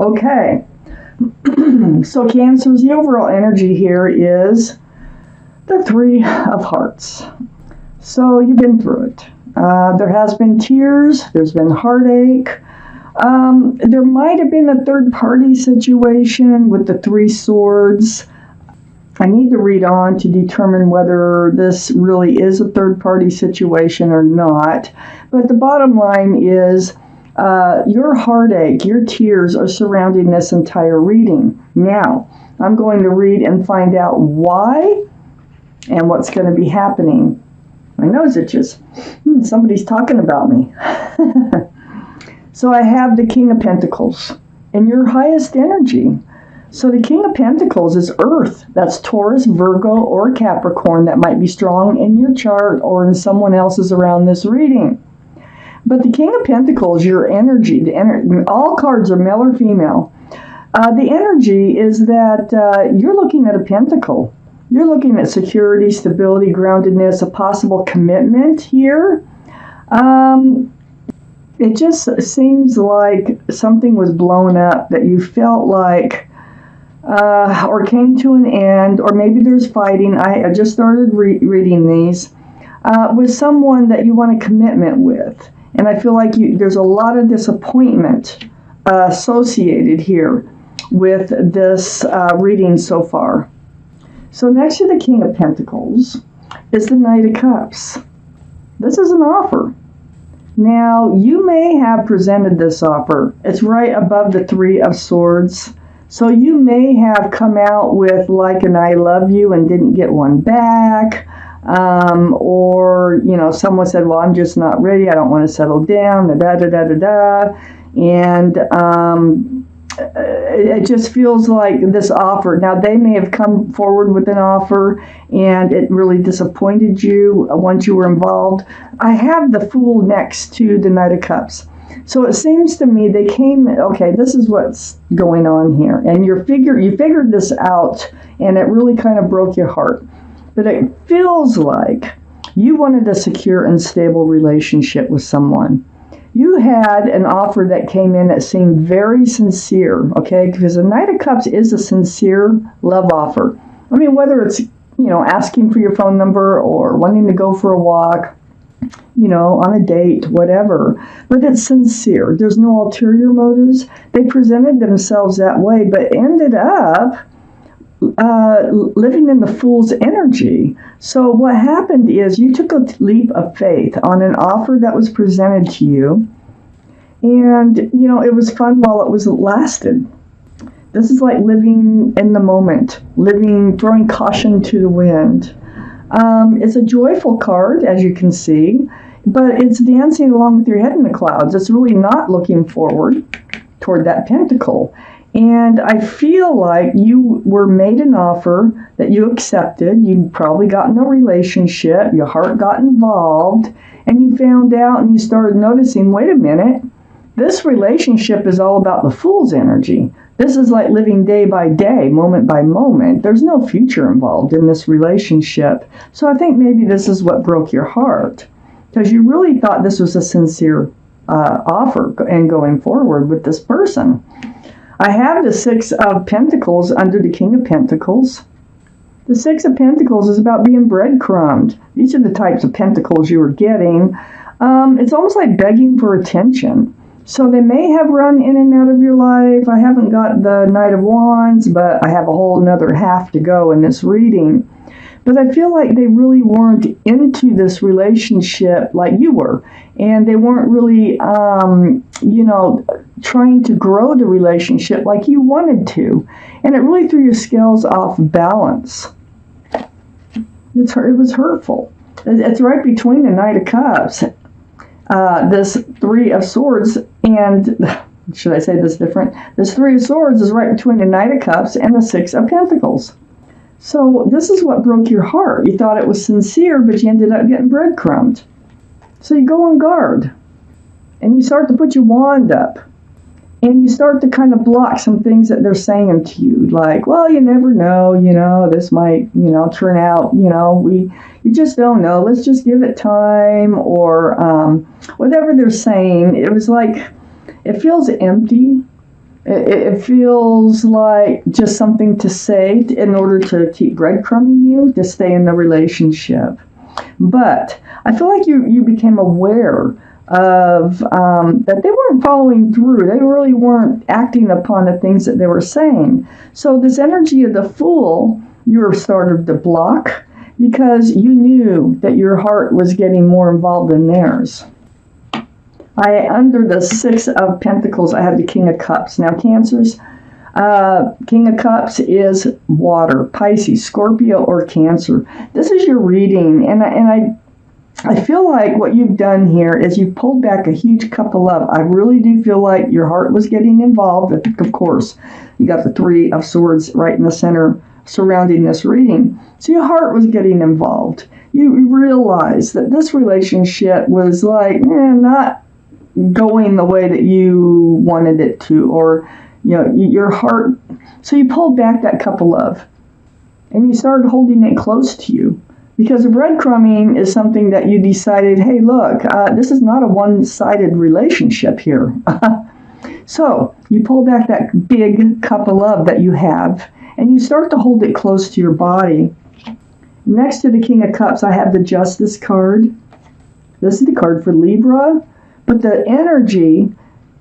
Okay. So Cancer's, the overall energy here is the Three of Hearts. So you've been through it. There has been tears. There's been heartache. There might have been a third-party situation with the Three Swords. I need to read on to determine whether this really is a third-party situation or not. But the bottom line is your heartache, your tears are surrounding this entire reading. Now, I'm going to read and find out why and what's going to be happening. My nose itches. Somebody's talking about me. So I have the King of Pentacles in your highest energy. So the King of Pentacles is Earth. That's Taurus, Virgo, or Capricorn that might be strong in your chart or in someone else's around this reading. But the King of Pentacles, your energy, all cards are male or female. The energy is that you're looking at a pentacle. You're looking at security, stability, groundedness, a possible commitment here. It just seems like something was blown up that you felt like or came to an end, or maybe there's fighting. I just started reading these with someone that you want a commitment with. And I feel like there's a lot of disappointment associated here with this reading so far. So next to the King of Pentacles is the Knight of Cups. This is an offer. Now, you may have presented this offer. It's right above the Three of Swords. So you may have come out with like an I love you and didn't get one back. Or, someone said, well, I'm just not ready. I don't want to settle down, And it just feels like this offer. Now, they may have come forward with an offer and it really disappointed you once you were involved. I have the Fool next to the Knight of Cups. So it seems to me they came, okay, this is what's going on here. And you figured this out and it really kind of broke your heart. But it feels like you wanted a secure and stable relationship with someone. You had an offer that came in that seemed very sincere, okay? Because the Knight of Cups is a sincere love offer. I mean, whether it's, asking for your phone number or wanting to go for a walk, on a date, whatever. But it's sincere. There's no ulterior motives. They presented themselves that way, but ended up living in the Fool's energy. So what happened is you took a leap of faith on an offer that was presented to you, and it was fun while it lasted. This is like living in the moment, throwing caution to the wind. It's a joyful card, as you can see, but it's dancing along with your head in the clouds. It's really not looking forward toward that pentacle. And I feel like you were made an offer that you accepted. You probably got in a relationship. Your heart got involved. And you found out and you started noticing, wait a minute, this relationship is all about the Fool's energy. This is like living day by day, moment by moment. There's no future involved in this relationship. So I think maybe this is what broke your heart. Because you really thought this was a sincere offer and going forward with this person. I have the Six of Pentacles under the King of Pentacles. The Six of Pentacles is about being breadcrumbed. These are the types of pentacles you were getting. It's almost like begging for attention. So they may have run in and out of your life. I haven't got the Knight of Wands, but I have a whole another half to go in this reading. But I feel like they really weren't into this relationship like you were. And they weren't really, trying to grow the relationship like you wanted to. And it really threw your scales off balance. It was hurtful. It's right between the Knight of Cups, this Three of Swords, and, should I say this different? This Three of Swords is right between the Knight of Cups and the Six of Pentacles. So this is what broke your heart. You thought it was sincere, but you ended up getting breadcrumbed. So you go on guard, and you start to put your wand up, and you start to kind of block some things that they're saying to you, like, well, you never know, this might, turn out, you just don't know, let's just give it time, or whatever they're saying. It was like, it feels empty. It feels like just something to say in order to keep breadcrumbing you to stay in the relationship. But I feel like you became aware of that they weren't following through. They really weren't acting upon the things that they were saying. So this energy of the Fool, you were started to block because you knew that your heart was getting more involved than theirs. Under the Six of Pentacles, I have the King of Cups. Now, Cancers, King of Cups is water, Pisces, Scorpio, or Cancer. This is your reading, and I feel like what you've done here is you've pulled back a huge cup of love. I really do feel like your heart was getting involved. Of course, you got the Three of Swords right in the center surrounding this reading. So your heart was getting involved. You realized that this relationship was like, not going the way that you wanted it to, or your heart. So you pulled back that cup of love and you started holding it close to you, because breadcrumbing is something that you decided, hey, look, this is not a one-sided relationship here. So you pull back that big cup of love that you have and you start to hold it close to your body. Next to the King of Cups, I have the Justice card. This is the card for Libra. But the energy,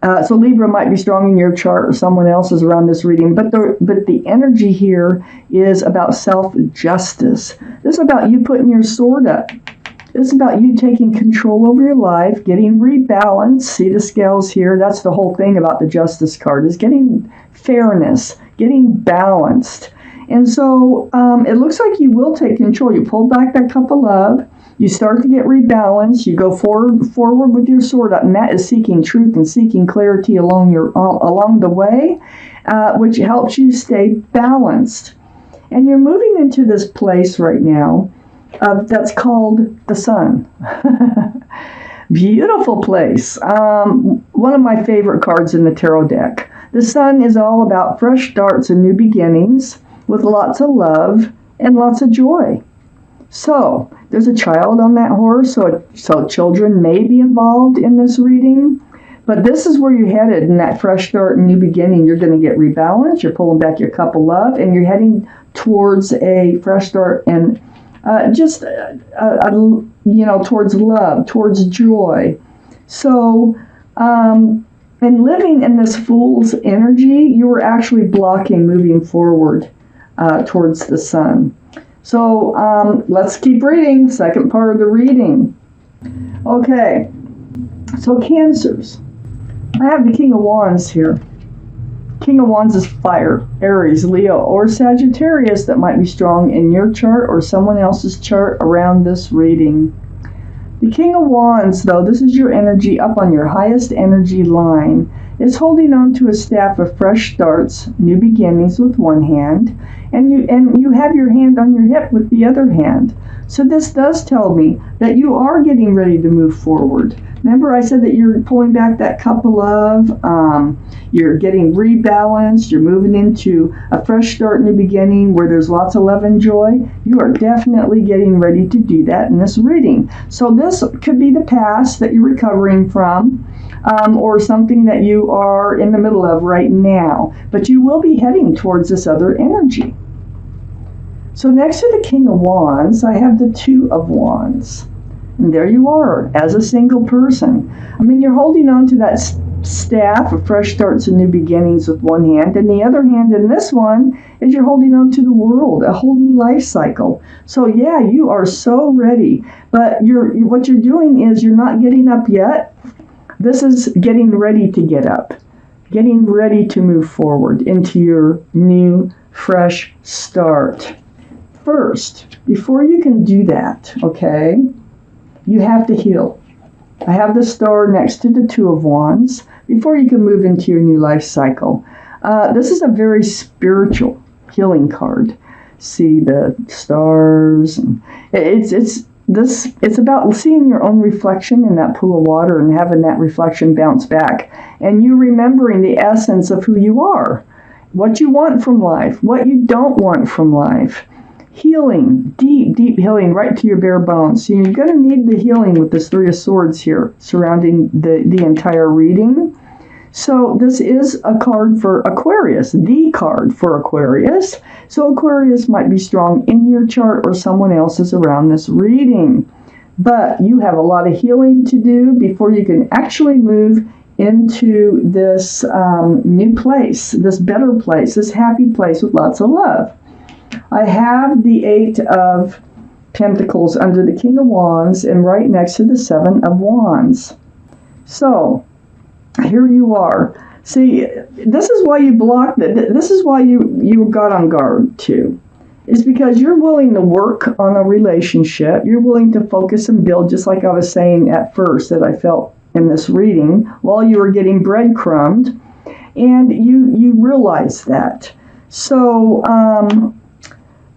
so Libra might be strong in your chart or someone else's around this reading, but the energy here is about self-justice. This is about you putting your sword up. This is about you taking control over your life, getting rebalanced. See the scales here? That's the whole thing about the Justice card, is getting fairness, getting balanced. And so it looks like you will take control. You pull back that cup of love. You start to get rebalanced. You go forward with your sword up, and that is seeking truth and seeking clarity along the way, which helps you stay balanced. And you're moving into this place right now that's called the Sun. Beautiful place. One of my favorite cards in the tarot deck. The Sun is all about fresh starts and new beginnings with lots of love and lots of joy. So there's a child on that horse, so children may be involved in this reading. But this is where you're headed in that fresh start and new beginning. You're going to get rebalanced. You're pulling back your cup of love, and you're heading towards a fresh start and towards love, towards joy. So, and living in this Fool's energy, you were actually blocking moving forward towards the Sun. So let's keep reading. Second part of the reading. Okay, so Cancers. I have the King of Wands here. King of Wands is fire, Aries, Leo, or Sagittarius that might be strong in your chart or someone else's chart around this reading. The King of Wands, though, this is your energy up on your highest energy line, is holding on to a staff of fresh starts, new beginnings with one hand, and you have your hand on your hip with the other hand. So this does tell me that you are getting ready to move forward. Remember I said that you're pulling back that cup of love, you're getting rebalanced, you're moving into a fresh start, new beginning where there's lots of love and joy. You are definitely getting ready to do that in this reading. So this could be the past that you're recovering from, or something that you are in the middle of right now. But you will be heading towards this other energy. So next to the King of Wands, I have the Two of Wands. And there you are, as a single person. I mean, you're holding on to that staff of fresh starts and new beginnings with one hand, and the other hand in this one is you're holding on to the world, a whole new life cycle. So yeah, you are so ready. But what you're doing is you're not getting up yet. This is getting ready to get up, getting ready to move forward into your new, fresh start. First, before you can do that, okay, you have to heal. I have the star next to the Two of Wands before you can move into your new life cycle. This is a very spiritual healing card. See the stars. And it's about seeing your own reflection in that pool of water and having that reflection bounce back. And you remembering the essence of who you are, what you want from life, what you don't want from life. Healing, deep, deep healing right to your bare bones. So you're going to need the healing with this Three of Swords here surrounding the entire reading. So this is a card for Aquarius, the card for Aquarius. So Aquarius might be strong in your chart or someone else's around this reading. But you have a lot of healing to do before you can actually move into this new place, this better place, this happy place with lots of love. I have the Eight of Pentacles under the King of Wands and right next to the Seven of Wands. So here you are. See, this is why you blocked it. This is why you got on guard too. It's because you're willing to work on a relationship. You're willing to focus and build, just like I was saying at first that I felt in this reading while you were getting breadcrumbed, and you realize that. So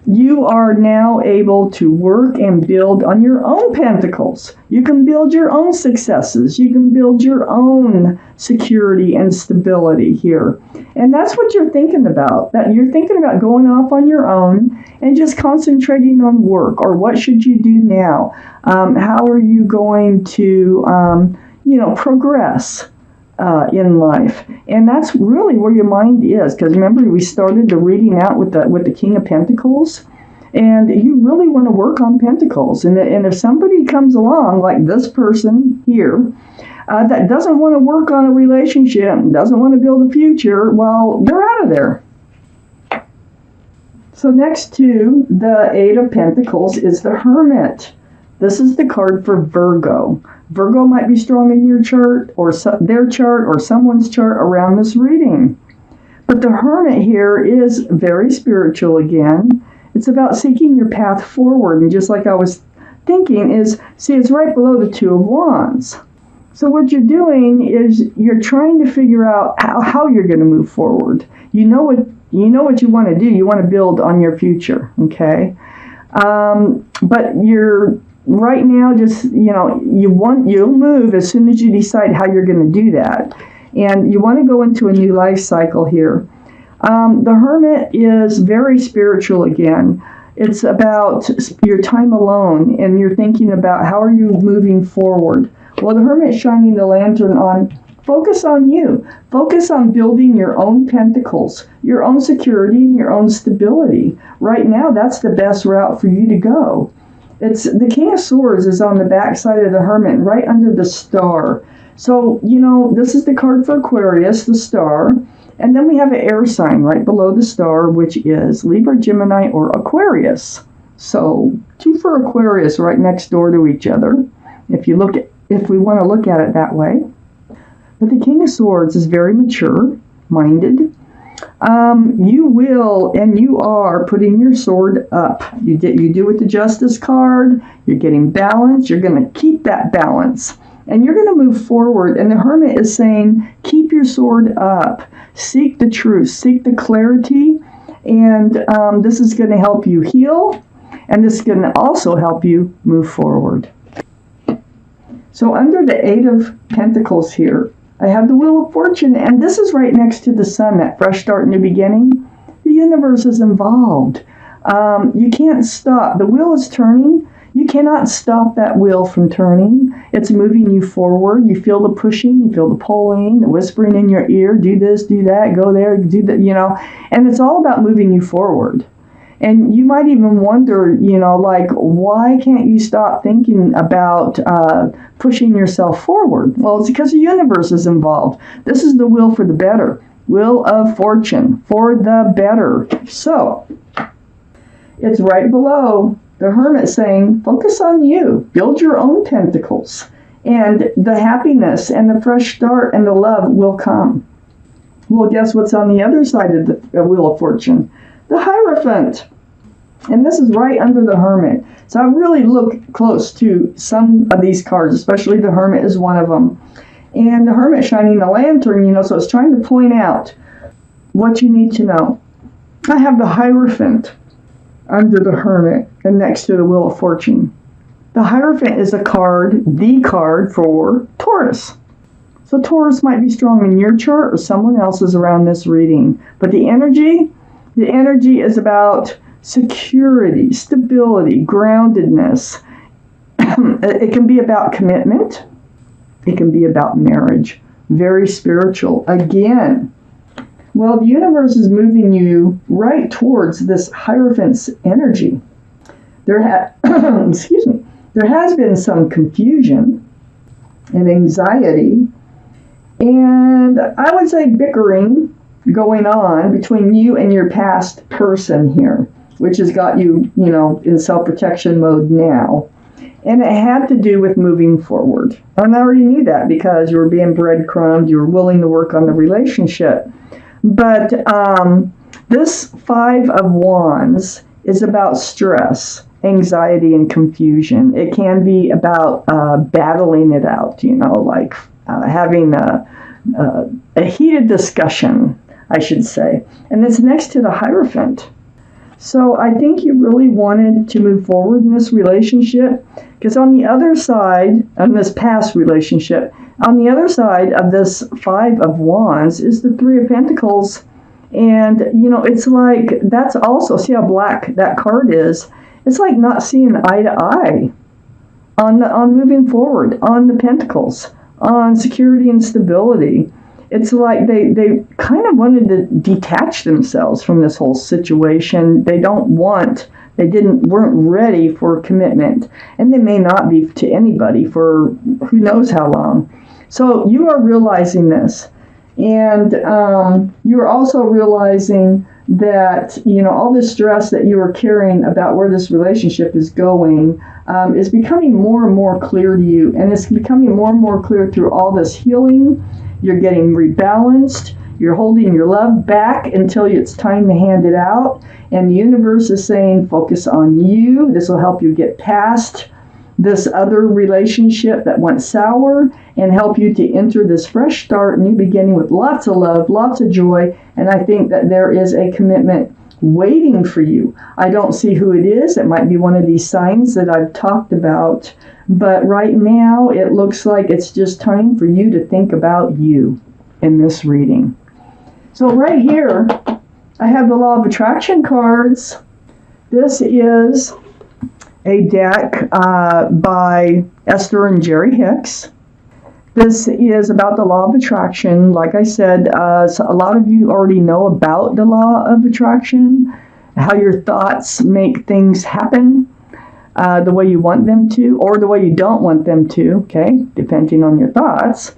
you are now able to work and build on your own pentacles. You can build your own successes. You can build your own security and stability here. And that's what you're thinking about. That you're thinking about going off on your own and just concentrating on work, or what should you do now? How are you going to, progress in life? And that's really where your mind is. Because remember, we started the reading out with the King of Pentacles. And you really want to work on Pentacles. And if somebody comes along, like this person here, that doesn't want to work on a relationship, doesn't want to build a future, well, they're out of there. So next to the Eight of Pentacles is the Hermit. This is the card for Virgo. Virgo might be strong in your chart, or their chart, or someone's chart around this reading. But the Hermit here is very spiritual again. It's about seeking your path forward. And just like I was thinking is, see, it's right below the Two of Wands. So what you're doing is you're trying to figure out how you're going to move forward. You know what you want to do. You want to build on your future, okay? But you're right now just, you'll move as soon as you decide how you're going to do that. And you want to go into a new life cycle here. The Hermit is very spiritual again. It's about your time alone, and you're thinking about how are you moving forward. Well, the Hermit is shining the lantern on, focus on you. Focus on building your own pentacles, your own security, and your own stability. Right now, that's the best route for you to go. It's the King of Swords is on the back side of the Hermit, right under the Star. So, this is the card for Aquarius, the Star. And then we have an air sign right below the Star, which is Libra, Gemini, or Aquarius. So 2 for Aquarius right next door to each other, if we want to look at it that way. But the King of Swords is very mature-minded. You will and you are putting your sword up. You do with the Justice card. You're getting balance. You're going to keep that balance. And you're going to move forward. And the Hermit is saying, keep your sword up. Seek the truth. Seek the clarity. And this is going to help you heal. And this is going to also help you move forward. So under the Eight of Pentacles here, I have the Wheel of Fortune. And this is right next to the Sun, that fresh start, new beginning. The universe is involved. You can't stop. The wheel is turning. You cannot stop that wheel from turning. It's moving you forward. You feel the pushing, you feel the pulling, the whispering in your ear, do this, do that, go there, do that, And it's all about moving you forward. And you might even wonder, why can't you stop thinking about pushing yourself forward? Well, it's because the universe is involved. This is the wheel for the better. Wheel of Fortune, for the better. So, it's right below the Hermit saying, focus on you. Build your own pentacles. And the happiness and the fresh start and the love will come. Well, guess what's on the other side of the Wheel of Fortune? The Hierophant. And this is right under the Hermit. So I really look close to some of these cards, especially the Hermit is one of them. And the Hermit shining the lantern, so it's trying to point out what you need to know. I have the Hierophant under the Hermit and next to the Wheel of Fortune. The Hierophant is the card for Taurus. So Taurus might be strong in your chart or someone else's around this reading. But the energy is about security, stability, groundedness. It can be about commitment. It can be about marriage. very spiritual. Again, well, the universe is moving you right towards this Hierophant's energy. Excuse me. There has been some confusion and anxiety, and I would say bickering going on between you and your past person here, which has got you, in self-protection mode now. And it had to do with moving forward. And I already knew that because you were being breadcrumbed, you were willing to work on the relationship. But this Five of Wands is about stress, anxiety, and confusion. It can be about battling it out, like having a heated discussion, I should say. And it's next to the Hierophant. So I think you really wanted to move forward in this relationship, because on the other side, on this past relationship, on the other side of this Five of Wands is the Three of Pentacles. And, it's like, that's also, see how black that card is? It's like not seeing eye to eye on moving forward, on the Pentacles, on security and stability. It's like they kind of wanted to detach themselves from this whole situation. They weren't ready for commitment. And they may not be to anybody for who knows how long. So you are realizing this. And you're also realizing that, all this stress that you are carrying about where this relationship is going is becoming more and more clear to you. And it's becoming more and more clear through all this healing. You're getting rebalanced. You're holding your love back until it's time to hand it out. And the universe is saying, focus on you. This will help you get past this other relationship that went sour and help you to enter this fresh start, new beginning with lots of love, lots of joy. And I think that there is a commitment waiting for you. I don't see who it is. It might be one of these signs that I've talked about. But right now, it looks like it's just time for you to think about you in this reading. So right here, I have the Law of Attraction cards. This is a deck by Esther and Jerry Hicks. This is about the Law of Attraction. Like I said, so a lot of you already know about the Law of Attraction, how your thoughts make things happen the way you want them to, or the way you don't want them to, okay, depending on your thoughts.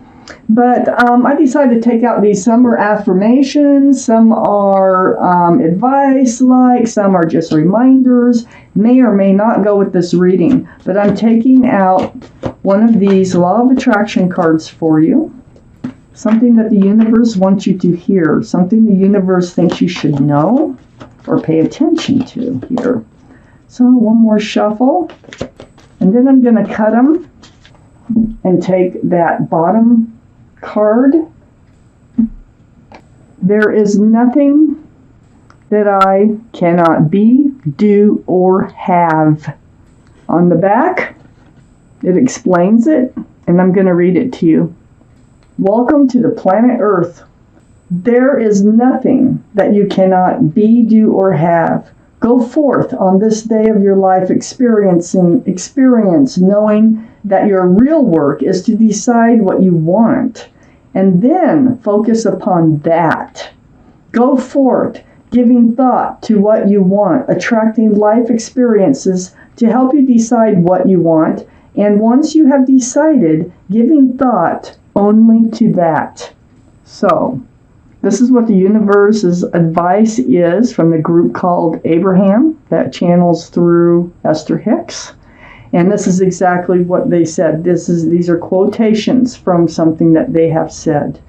But I decided to take out these. Some are affirmations, some are advice, some are just reminders, may or may not go with this reading. But I'm taking out one of these Law of Attraction cards for you. Something that the universe wants you to hear, something the universe thinks you should know or pay attention to here. So one more shuffle, and then I'm going to cut them and take that bottom card. There is nothing that I cannot be, do, or have. On the back, it explains it, and I'm going to read it to you. Welcome to the planet Earth. There is nothing that you cannot be, do, or have. Go forth on this day of your life experience, knowing that your real work is to decide what you want, and then focus upon that. Go forth, giving thought to what you want, attracting life experiences to help you decide what you want, and once you have decided, giving thought only to that. So, this is what the universe's advice is from the group called Abraham that channels through Esther Hicks. And this is exactly what they said. These are quotations from something that they have said.